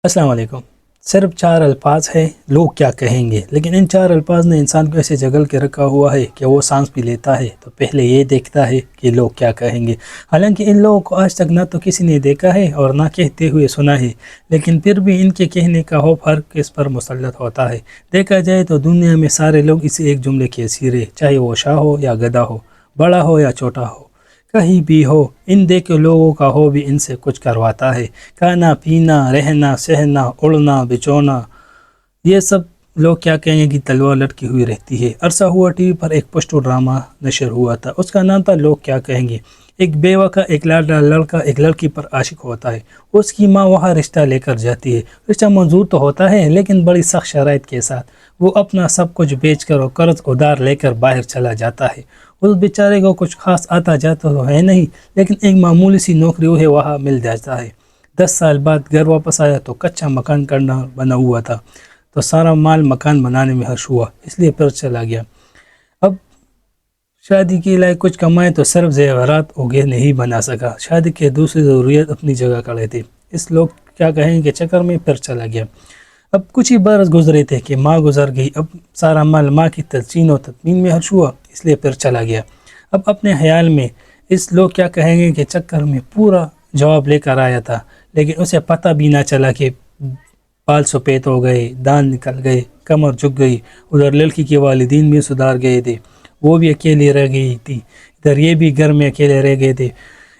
السلام علیکم۔ صرف 4 الفاظ ہیں لوگ کیا کہیں گے، لیکن ان 4 الفاظ نے انسان کو ایسے جگل کے رکھا ہوا ہے کہ وہ سانس بھی لیتا ہے تو پہلے یہ دیکھتا ہے کہ لوگ کیا کہیں گے۔ حالانکہ ان لوگوں کو آج تک نہ تو کسی نے دیکھا ہے اور نہ کہتے ہوئے سنا ہے، لیکن پھر بھی ان کے کہنے کا خوف ہر کس پر مسلط ہوتا ہے۔ دیکھا جائے تو دنیا میں سارے لوگ اسی ایک جملے کے اسیر ہیں، چاہے وہ شاہ ہو یا گدھا ہو، بڑا ہو یا چھوٹا ہو، کہیں بھی ہو، ان دیکھے لوگوں کا ہو بھی ان سے کچھ کرواتا ہے۔ کھانا پینا، رہنا سہنا، اڑنا بچونا، یہ سب لوگ کیا کہیں گے کی تلوار لٹکی ہوئی رہتی ہے۔ عرصہ ہوا ٹی وی پر ایک پشتو ڈرامہ نشر ہوا تھا، اس کا نام تھا لوگ کیا کہیں گے۔ ایک بیوہ کا ایک لاڈلا لڑکا ایک لڑکی پر عاشق ہوتا ہے، اس کی ماں وہاں رشتہ لے کر جاتی ہے۔ رشتہ منظور تو ہوتا ہے لیکن بڑی سخت شرائط کے ساتھ۔ وہ اپنا سب کچھ بیچ کر اور قرض ادھار لے کر باہر چلا جاتا ہے۔ اس بیچارے کو کچھ خاص آتا جاتا تو ہے نہیں، لیکن ایک معمولی سی نوکری اسے وہاں مل جاتا ہے۔ 10 سال بعد گھر واپس آیا تو کچا مکان بنا ہوا تھا، تو سارا مال مکان بنانے میں خرچ ہوا، اس لیے پھر چلا گیا۔ اب شادی کے لائے کچھ کمائے تو صرف زیورات اوگے نہیں بنا سکا، شادی کے دوسری ضروریات اپنی جگہ کھڑے تھے، اس لوگ کیا کہیں کہ چکر میں پھر چلا گیا۔ اب کچھ ہی برس گزرے تھے کہ ماں گزر گئی، اب سارا مال ماں کی تلچین و تطمین میں خرچ ہوا، اس لیے پھر چلا گیا۔ اب اپنے خیال میں اس لوگ کیا کہیں گے کہ چکر میں پورا جواب لے کر آیا تھا، لیکن اسے پتہ بھی نہ چلا کہ بال سفید ہو گئے، دان نکل گئے، کمر جھک گئی۔ ادھر لڑکی کے والدین بھی سدھار گئے تھے، وہ بھی اکیلی رہ گئی تھی، ادھر یہ بھی گھر میں اکیلے رہ گئے تھے۔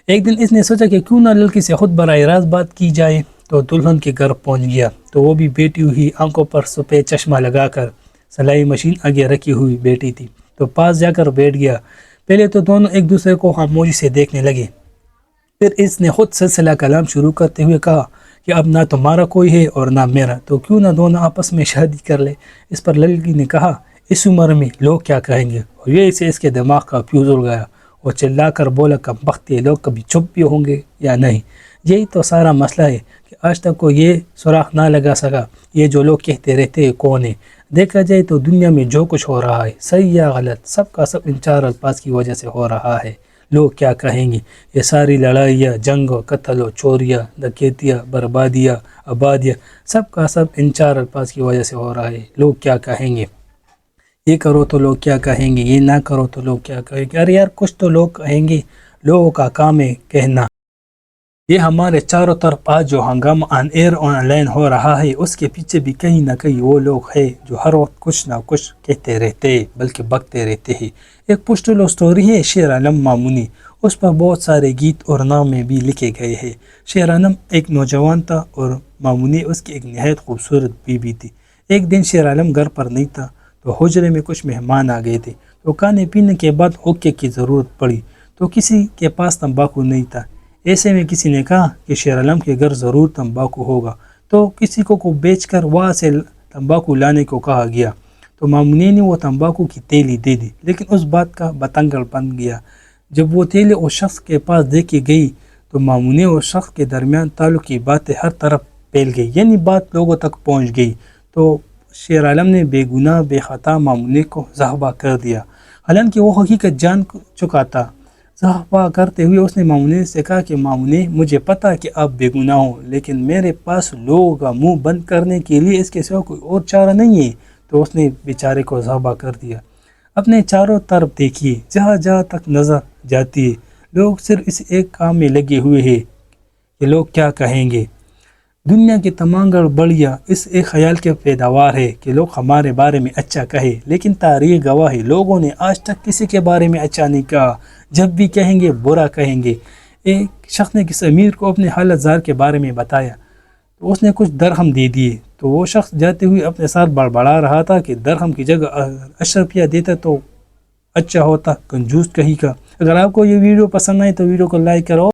ایک دن اس نے سوچا کہ کیوں نہ لڑکی سے خود براہ راست بات کی جائے، تو دلہن کے گھر پہنچ گیا تو وہ بھی بیٹھی ہوئی آنکھوں پر سفید چشمہ لگا کر سلائی مشین آگے رکھی ہوئی بیٹھی تھی، تو پاس جا کر بیٹھ گیا۔ پہلے تو دونوں ایک دوسرے کو خاموشی سے دیکھنے لگے، پھر اس نے خود سلسلہ کلام شروع کرتے ہوئے کہا کہ اب نہ تمہارا کوئی ہے اور نہ میرا، تو کیوں نہ دونوں آپس میں شادی کر لے۔ اس پر لڑکی نے کہا اس عمر میں لوگ کیا کہیں گے، اور یہ سے اس کے دماغ کا فیوز اڑ گیا، اور چلا کر بولا کم بخت یہ لوگ کبھی چپ بھی ہوں گے یا نہیں۔ یہی تو سارا مسئلہ ہے کہ آج تک کو یہ سراغ نہ لگا سکا یہ جو لوگ کہتے رہتے ہیں کون ہے۔ دیکھا جائے تو دنیا میں جو کچھ ہو رہا ہے صحیح یا غلط، سب کا سب ان 4 الفاظ کی وجہ سے ہو رہا ہے۔ لوگ کیا کہیں گے، یہ ساری لڑائیاں، جنگ و قتل و چوریاں، ڈکیتیاں، بربادیاں، آبادیاں، سب کا سب ان 4 الفاظ کی وجہ سے ہو رہا ہے۔ لوگ کیا کہیں گے، یہ کرو تو لوگ کیا کہیں گے، یہ نہ کرو تو لوگ کیا کہیں گے۔ ارے یار کچھ تو لوگ کہیں گے، لوگوں کا کام ہے کہنا۔ یہ ہمارے چاروں طرف آج جو ہنگامہ آن ایئر آن لائن ہو رہا ہے، اس کے پیچھے بھی کہیں نہ کہیں وہ لوگ ہیں جو ہر وقت کچھ نہ کچھ کہتے رہتے ہیں، بلکہ بکتے رہتے ہیں۔ ایک پشتو سٹوری ہے شیر عالم مامونی، اس پر بہت سارے گیت اور نامے بھی لکھے گئے ہیں۔ شیر عالم ایک نوجوان تھا اور مامونی اس کی ایک نہایت خوبصورت بیوی تھی۔ ایک دن شیر عالم گھر پر نہیں تھا تو حجرے میں کچھ مہمان آ گئے تھے، تو کھانے پینے کے بعد حقے کی ضرورت پڑی، تو کسی کے پاس تمباکو نہیں تھا۔ ایسے میں کسی نے کہا کہ شیر عالم کے گھر ضرور تمباکو ہوگا، تو کسی کو بیچ کر وہاں سے تمباکو لانے کو کہا گیا، تو مامونی نے وہ تمباکو کی تیلی دے دی، لیکن اس بات کا بتنگڑ بن گیا۔ جب وہ تیلی اس شخص کے پاس دے کے گئی تو مامونی اور شخص کے درمیان تعلق کی باتیں ہر طرف پھیل گئی، یعنی بات لوگوں تک پہنچ گئی، تو شیر عالم نے بے گناہ بے خطا مامونی کو ذبح کر دیا، حالانکہ وہ حقیقت جان چکا تھا۔ ذبح کرتے ہوئے اس نے مامونی سے کہا کہ مامونی مجھے پتا کہ آپ بے گناہ ہو، لیکن میرے پاس لوگوں کا منہ بند کرنے کے لیے اس کے سوا کوئی اور چارہ نہیں ہے، تو اس نے بیچارے کو ذبح کر دیا۔ اپنے چاروں طرف دیکھیے، جہاں جہاں تک نظر جاتی ہے لوگ صرف اس ایک کام میں لگے ہوئے ہیں کہ لوگ کیا کہیں گے۔ دنیا کی تمام گڑبڑیاں اس ایک خیال کے پیداوار ہے کہ لوگ ہمارے بارے میں اچھا کہیں، لیکن تاریخ گواہ ہے لوگوں نے آج تک کسی کے بارے میں اچھا نہیں کہا، جب بھی کہیں گے برا کہیں گے۔ ایک شخص نے کس امیر کو اپنے حالت زار کے بارے میں بتایا تو اس نے کچھ درہم دے دیے، تو وہ شخص جاتے ہوئے اپنے ساتھ بڑبڑا رہا تھا کہ درہم کی جگہ 80 روپیہ دیتا تو اچھا ہوتا، کنجوس کہیں کا۔ اگر آپ کو یہ ویڈیو پسند آئی تو ویڈیو کو لائک کرو۔